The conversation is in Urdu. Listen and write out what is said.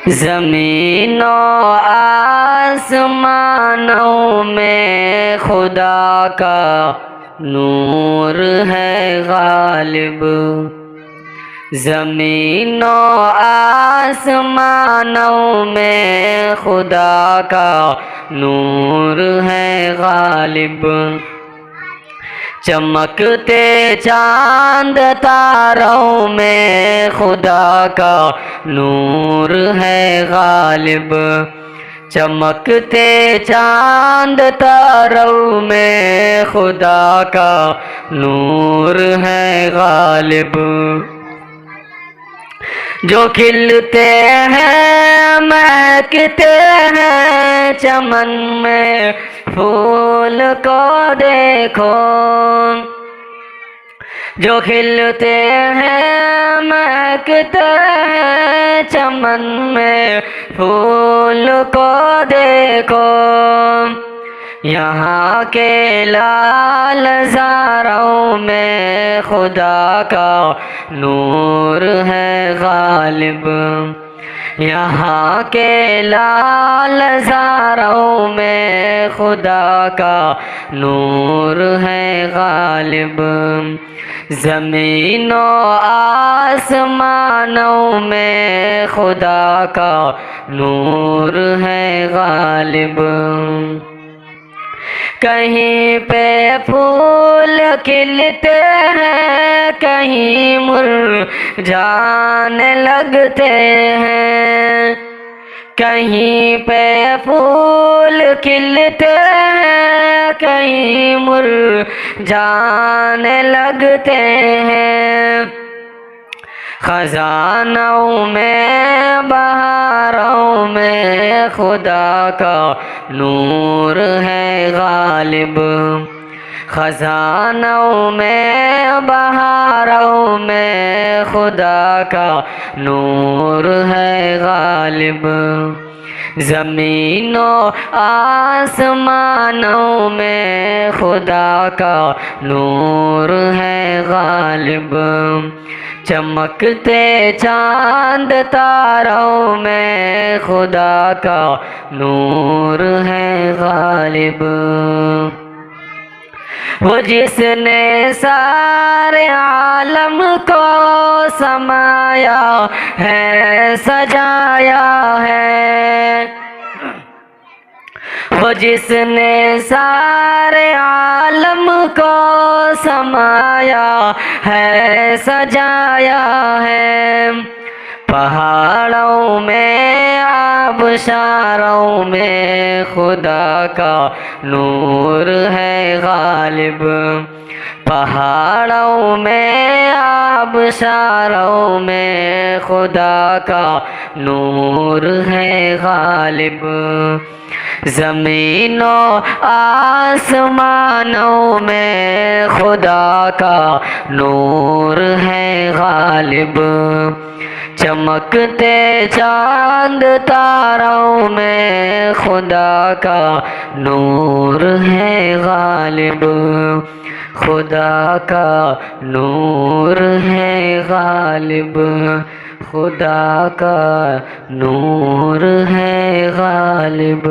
زمین و آسمانوں میں خدا کا نور ہے غالب، زمین و آسمانوں میں خدا کا نور ہے غالب، چمکتے چاند تاروں میں خدا کا نور ہے غالب، چمکتے چاند تاروں میں خدا کا نور ہے غالب، جو کھلتے ہیں مہکتے ہیں چمن میں پھول کو دیکھو، جو کھلتے ہیں مہکتے ہیں چمن میں پھول کو دیکھو، یہاں کے لال زاروں میں خدا کا نور ہے غالب، یہاں کے لال زاروں میں خدا کا نور ہے غالب، زمین و آسمانوں میں خدا کا نور ہے غالب، کہیں پہ پھول کھلتے ہیں کہیں مرجھانے لگتے ہیں، کہیں پہ پھول کھلتے ہیں کہیں مرجھانے لگتے ہیں، خزانوں میں بہاروں میں خدا کا نور ہے غالب، خزانوں میں بہاروں میں خدا کا نور ہے غالب، زمین و آسمانوں میں خدا کا نور ہے غالب، چمکتے چاند تاروں میں خدا کا نور ہے غالب، وہ جس نے سارے عالم کو سمایا ہے سجایا ہے، وہ جس نے سارے عالم کو سمایا ہے سجایا ہے، پہاڑوں میں آبشاروں میں خدا کا نور ہے غالب، پہاڑوں میں آبشاروں میں خدا کا نور ہے غالب، زمین و آسمانوں میں خدا کا نور ہے غالب، چمکتے چاند تاروں میں خدا کا نور ہے غالب، خدا کا نور ہے غالب، خدا کا نور ہے غالب۔